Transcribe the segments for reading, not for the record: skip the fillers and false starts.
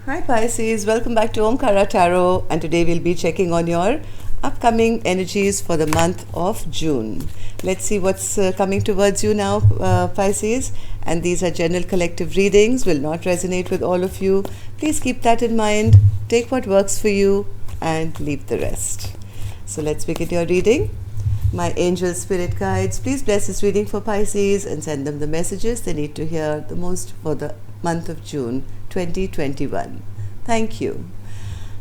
Hi Pisces, welcome back to Omkara Tarot, and today we'll be checking on your upcoming energies for the month of June. Let's see what's coming towards you now, Pisces. And these are general collective readings, will not resonate with all of you. Please keep that in mind. Take what works for you and leave the rest. So let's begin your reading. My angel spirit guides, please bless this reading for Pisces and send them the messages they need to hear the most for the month of June 2021. Thank you.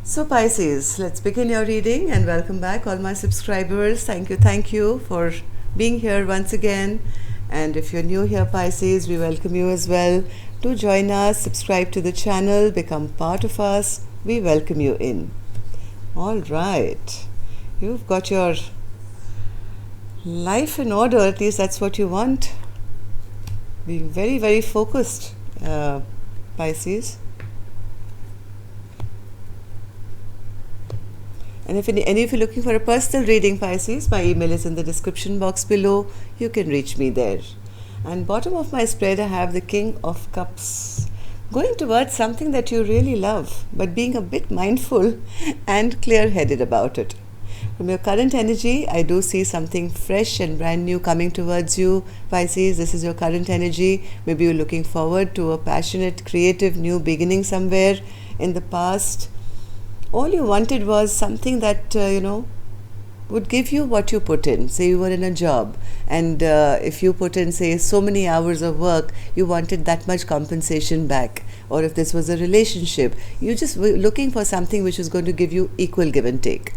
So Pisces, let's begin your reading, and welcome back all my subscribers. Thank you for being here once again. And if you're new here, Pisces, we welcome you as well. Do join us, subscribe to the channel, become part of us. We welcome you in. All right. You've got your life in order, at least that's what you want. Being very, very focused, Pisces. And if you're looking for a personal reading, Pisces, my email is in the description box below. You can reach me there. And bottom of my spread, I have the King of Cups. Going towards something that you really love, but being a bit mindful and clear-headed about it. From your current energy, I do see something fresh and brand new coming towards you, Pisces. This is your current energy. Maybe you're looking forward to a passionate, creative, new beginning somewhere in the past. All you wanted was something that, would give you what you put in. Say you were in a job, and if you put in, say, so many hours of work, you wanted that much compensation back. Or if this was a relationship, you just were looking for something which is going to give you equal give and take.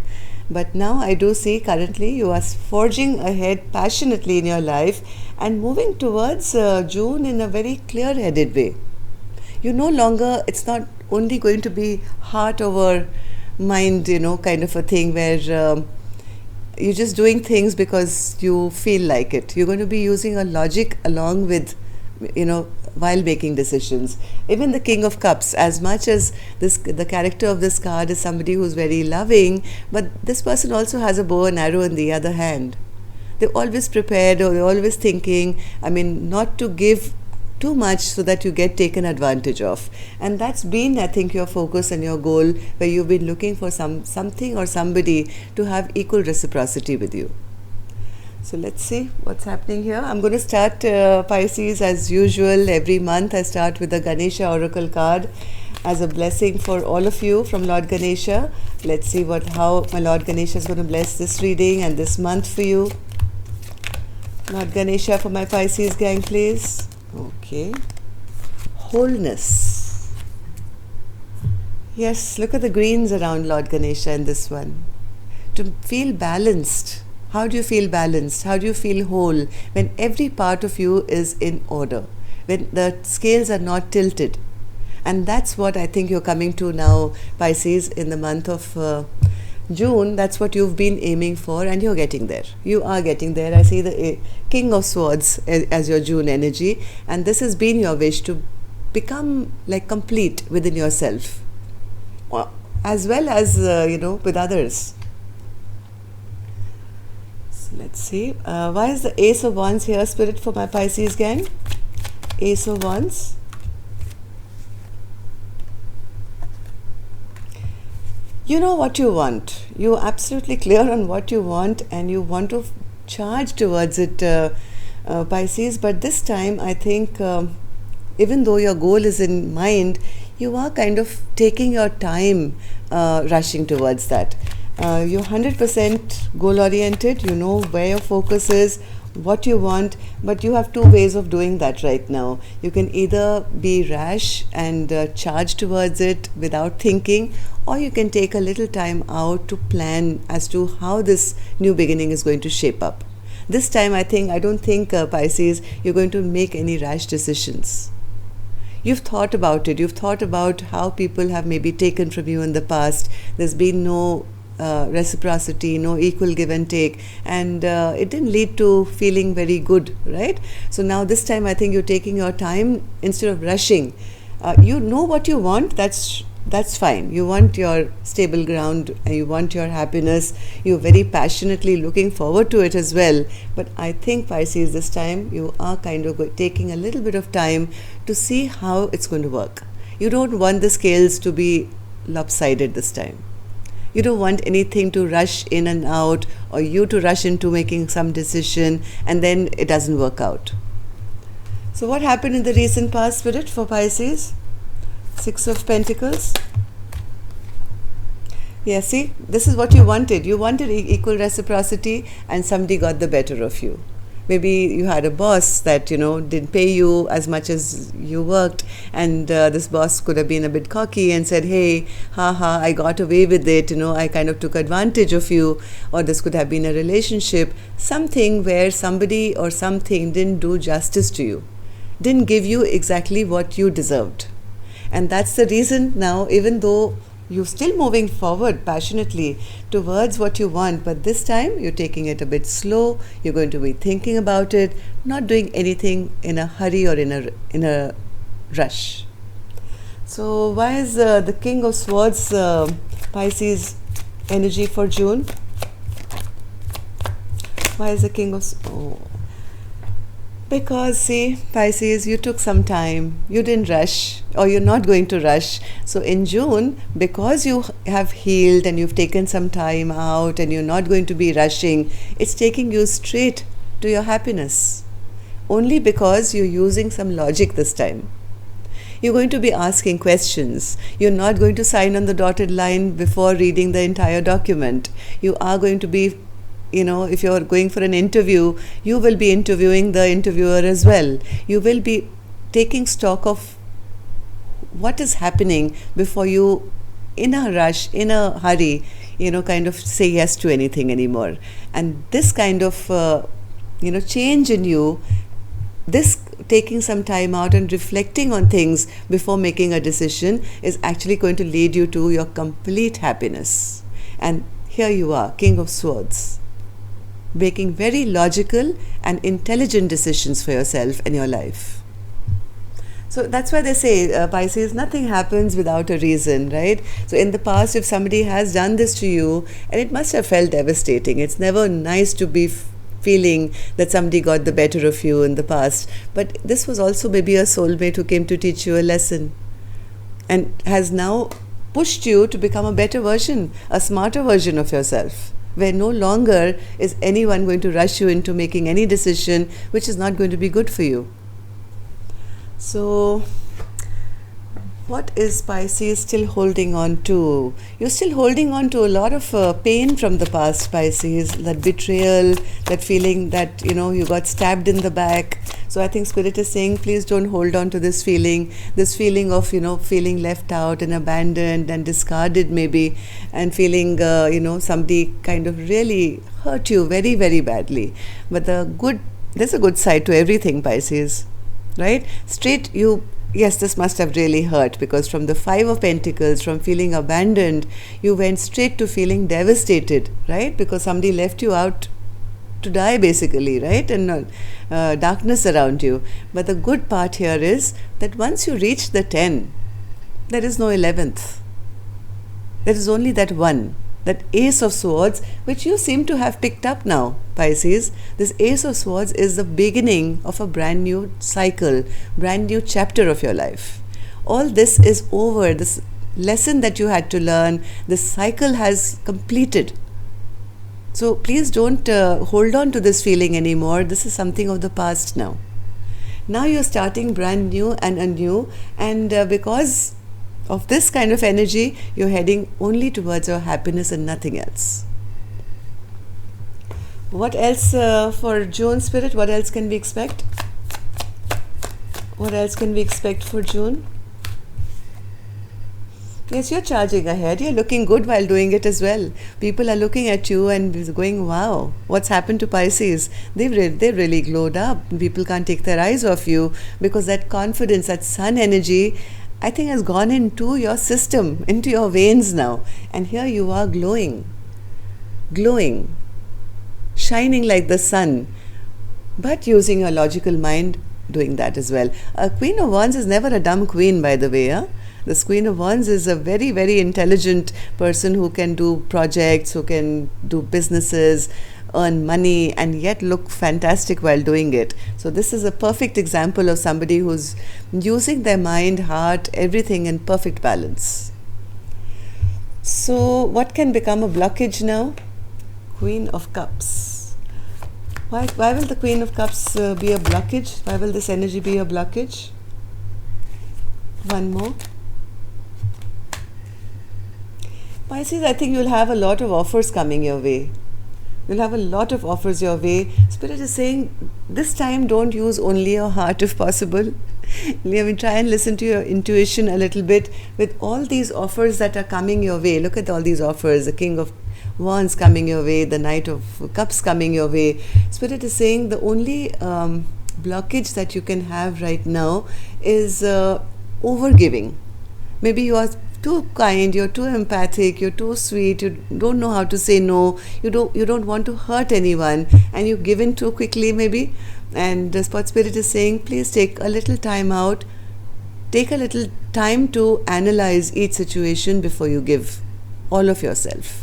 But now I do see currently you are forging ahead passionately in your life and moving towards June in a very clear-headed way. You no longer, it's not only going to be heart over mind, kind of a thing where you're just doing things because you feel like it. You're going to be using a logic along with, while making decisions. Even the King of Cups, as much as the character of this card is somebody who's very loving, but this person also has a bow and arrow in the other hand. They're always prepared, or they're always thinking, not to give too much so that you get taken advantage of. And that's been, I think, your focus and your goal, where you've been looking for something or somebody to have equal reciprocity with you. So let's see what's happening here. I'm going to start, Pisces, as usual. Every month I start with the Ganesha Oracle card as a blessing for all of you from Lord Ganesha. Let's see how my Lord Ganesha is going to bless this reading and this month for you. Lord Ganesha for my Pisces gang, please. Okay. Wholeness. Yes, look at the greens around Lord Ganesha in this one. To feel balanced. How do you feel balanced? How do you feel whole when every part of you is in order? When the scales are not tilted? And that's what I think you're coming to now, Pisces, in the month of June. That's what you've been aiming for, and you're getting there. You are getting there. I see the King of Swords as your June energy, and this has been your wish to become like complete within yourself, as well as, with others. Let's see. Why is the Ace of Wands here, Spirit, for my Pisces gang? Ace of Wands. You know what you want. You're absolutely clear on what you want, and you want to charge towards it, Pisces. But this time, I think, even though your goal is in mind, you are kind of taking your time rushing towards that. You're 100% goal-oriented. You know where your focus is, what you want, but you have two ways of doing that right now. You can either be rash and charge towards it without thinking, or you can take a little time out to plan as to how this new beginning is going to shape up. This time, I don't think, Pisces, you're going to make any rash decisions. You've thought about it. You've thought about how people have maybe taken from you in the past. There's been no reciprocity, no equal give and take, and it didn't lead to feeling very good, right? So now this time I think you're taking your time instead of rushing. You know what you want. That's fine. You want your stable ground and you want your happiness. You're very passionately looking forward to it as well. But I think, Pisces, this time you are kind of taking a little bit of time to see how it's going to work. You don't want the scales to be lopsided this time. You don't want anything to rush in and out, or you to rush into making some decision and then it doesn't work out. So what happened in the recent past, Spirit, for Pisces? Six of Pentacles. Yeah, see, this is what you wanted. You wanted equal reciprocity, and somebody got the better of you. Maybe you had a boss that, didn't pay you as much as you worked, and this boss could have been a bit cocky and said, hey, haha, I got away with it, I kind of took advantage of you. Or this could have been a relationship, something where somebody or something didn't do justice to you, didn't give you exactly what you deserved. And that's the reason now, even though you're still moving forward passionately towards what you want, but this time you're taking it a bit slow. You're going to be thinking about it, not doing anything in a hurry or in a rush. So why is the King of Swords Pisces energy for June? Why is the King of Because, see, Pisces, you took some time, you didn't rush, or you're not going to rush. So in June, because you have healed and you've taken some time out and you're not going to be rushing, it's taking you straight to your happiness. Only because you're using some logic this time. You're going to be asking questions. You're not going to sign on the dotted line before reading the entire document. You are going to be, if you're going for an interview, you will be interviewing the interviewer as well. You will be taking stock of what is happening before you, in a rush, in a hurry, kind of say yes to anything anymore. And this kind of, change in you, this taking some time out and reflecting on things before making a decision is actually going to lead you to your complete happiness. And here you are, King of Swords, making very logical and intelligent decisions for yourself and your life. So that's why they say, Pisces, nothing happens without a reason, right? So in the past, if somebody has done this to you, and it must have felt devastating. It's never nice to be feeling that somebody got the better of you in the past. But this was also maybe a soulmate who came to teach you a lesson and has now pushed you to become a better version, a smarter version of yourself, where no longer is anyone going to rush you into making any decision which is not going to be good for you. So, what is Pisces still holding on to? You're still holding on to a lot of pain from the past, Pisces, that betrayal, that feeling that, you got stabbed in the back. So I think Spirit is saying, please don't hold on to this feeling of, feeling left out and abandoned and discarded maybe, and feeling, somebody kind of really hurt you very, very badly. But there's a good side to everything, Pisces, right? Yes, this must have really hurt, because from the Five of Pentacles, from feeling abandoned, you went straight to feeling devastated, right? Because somebody left you out to die basically, right? And darkness around you. But the good part here is that once you reach the 10, there is no 11th. There is only that one, that Ace of Swords, which you seem to have picked up now, Pisces. This Ace of Swords is the beginning of a brand new cycle, brand new chapter of your life. All this is over. This lesson that you had to learn, this cycle has completed. So please don't hold on to this feeling anymore. This is something of the past now. Now you're starting brand new and anew, and because of this kind of energy, you're heading only towards your happiness and nothing else. What else for June, Spirit? What else can we expect? What else can we expect for June? Yes, you're charging ahead. You're looking good while doing it as well. People are looking at you and going, wow, what's happened to Pisces? They've really glowed up. People can't take their eyes off you, because that confidence, that sun energy, I think has gone into your system, into your veins now. And here you are glowing, shining like the sun, but using your logical mind doing that as well. A Queen of Wands is never a dumb queen, by the way. Huh? This Queen of Wands is a very, very intelligent person who can do projects, who can do businesses, earn money, and yet look fantastic while doing it. So this is a perfect example of somebody who's using their mind, heart, everything in perfect balance. So what can become a blockage now? Queen of Cups. Why will the Queen of Cups be a blockage? Why will this energy be a blockage? One more. Pisces, I think you'll have a lot of offers coming your way. You'll have a lot of offers your way. Spirit is saying, this time don't use only your heart if possible. Try and listen to your intuition a little bit with all these offers that are coming your way. Look at all these offers. The King of Wands coming your way, the Knight of Cups coming your way. Spirit is saying the only blockage that you can have right now is overgiving. Maybe you are too kind, you're too empathic, you're too sweet, you don't know how to say no, you don't want to hurt anyone, and you give in too quickly maybe. And the Spot Spirit is saying, please take a little time out, take a little time to analyze each situation before you give all of yourself.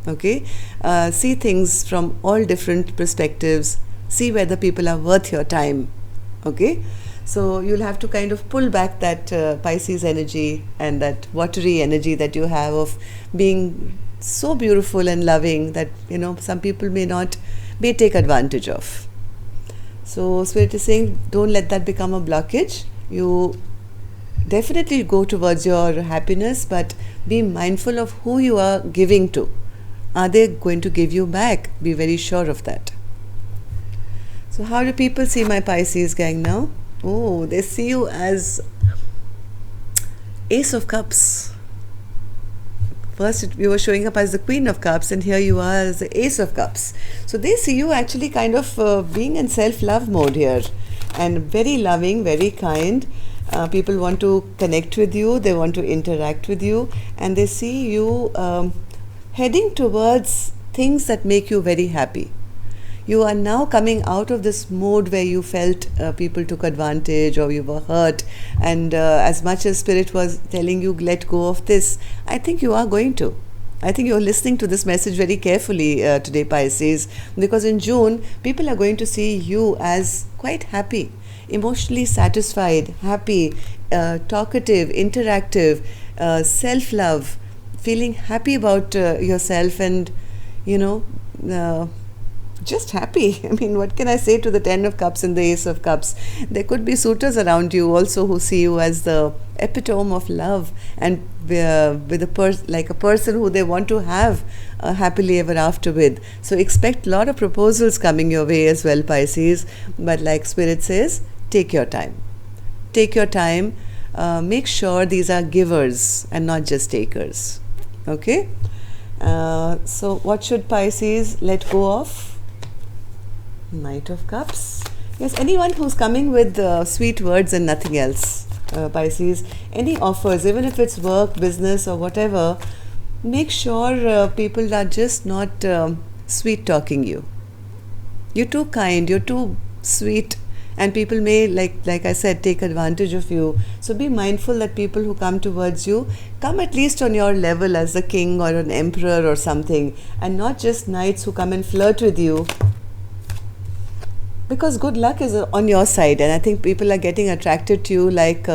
Okay, see things from all different perspectives, see whether people are worth your time. Okay, so you'll have to kind of pull back that Pisces energy and that watery energy that you have of being so beautiful and loving that some people may take advantage of. So Spirit is saying, don't let that become a blockage. You definitely go towards your happiness, but be mindful of who you are giving to. Are they going to give you back? Be very sure of that. So how do people see my Pisces gang now? Oh, they see you as Ace of Cups. First, you were showing up as the Queen of Cups, and here you are as the Ace of Cups. So they see you actually kind of being in self-love mode here, and very loving, very kind. People want to connect with you, they want to interact with you, and they see you heading towards things that make you very happy. You are now coming out of this mode where you felt people took advantage or you were hurt, and as much as Spirit was telling you let go of this, I think you are going to. I think you're listening to this message very carefully today, Pisces, because in June people are going to see you as quite happy, emotionally satisfied, happy, talkative, interactive, self-love, feeling happy about yourself, and just happy. I mean, what can I say to the Ten of Cups and the Ace of Cups? There could be suitors around you also who see you as the epitome of love, and with a person who they want to have happily ever after with. So expect a lot of proposals coming your way as well, Pisces. But like Spirit says, take your time. Take your time. Make sure these are givers and not just takers. Okay? So what should Pisces let go of? Knight of Cups. Yes, anyone who's coming with sweet words and nothing else, Pisces, any offers, even if it's work, business or whatever, make sure people are just not sweet talking you. You're too kind, you're too sweet, and people may, like I said, take advantage of you. So be mindful that people who come towards you come at least on your level as a king or an emperor or something, and not just knights who come and flirt with you, because good luck is on your side, and I think people are getting attracted to you like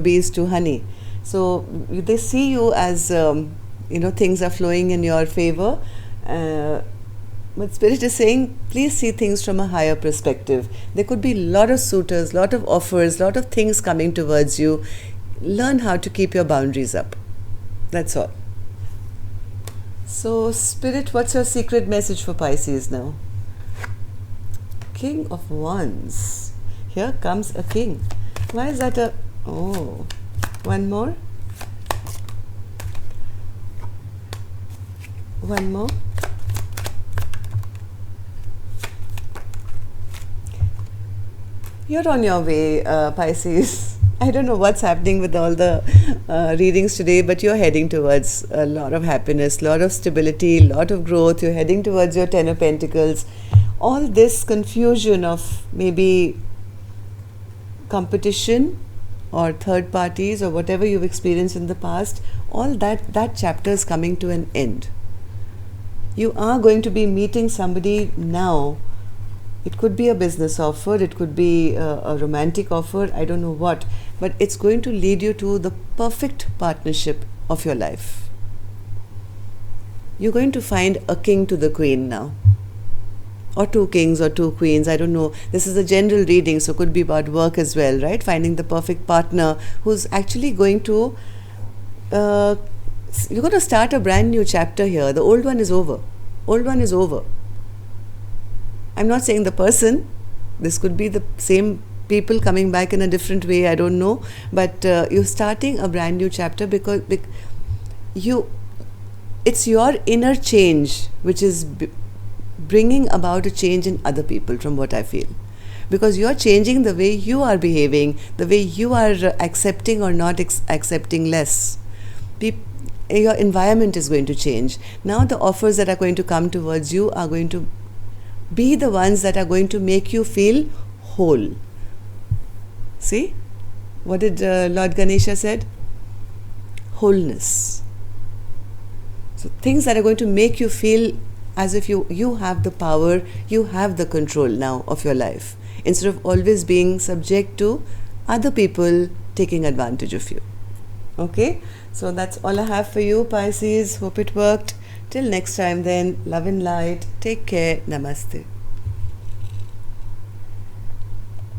bees to honey. So they see you as things are flowing in your favor, but Spirit is saying, please see things from a higher perspective. There could be a lot of suitors, lot of offers, lot of things coming towards you. Learn how to keep your boundaries up. That's all. So Spirit, what's your secret message for Pisces now? King of Wands. Here comes a king. Why is that a... Oh, one more. One more. You're on your way, Pisces. I don't know what's happening with all the readings today, but you're heading towards a lot of happiness, lot of stability, lot of growth. You're heading towards your Ten of Pentacles. All this confusion of maybe competition or third parties or whatever you've experienced in the past, all that chapter is coming to an end. You are going to be meeting somebody now. It could be a business offer, it could be a romantic offer, I don't know what, but it's going to lead you to the perfect partnership of your life. You're going to find a king to the queen now, or two kings or two queens, I don't know. This is a general reading, so could be about work as well, right? Finding the perfect partner who's actually going to you're going to start a brand new chapter here. The old one is over. I'm not saying the person. This could be the same people coming back in a different way, I don't know, but you're starting a brand new chapter because it's your inner change which is bringing about a change in other people, from what I feel, because you're changing the way you are behaving, the way you are accepting or not accepting less. Your environment is going to change. Now the offers that are going to come towards you are going to be the ones that are going to make you feel whole. See, what did Lord Ganesha said? Wholeness. So things that are going to make you feel as if you have the power, you have the control now of your life, instead of always being subject to other people taking advantage of you. Okay, so that's all I have for you, Pisces. Hope it worked. Till next time then, love and light. Take care. Namaste.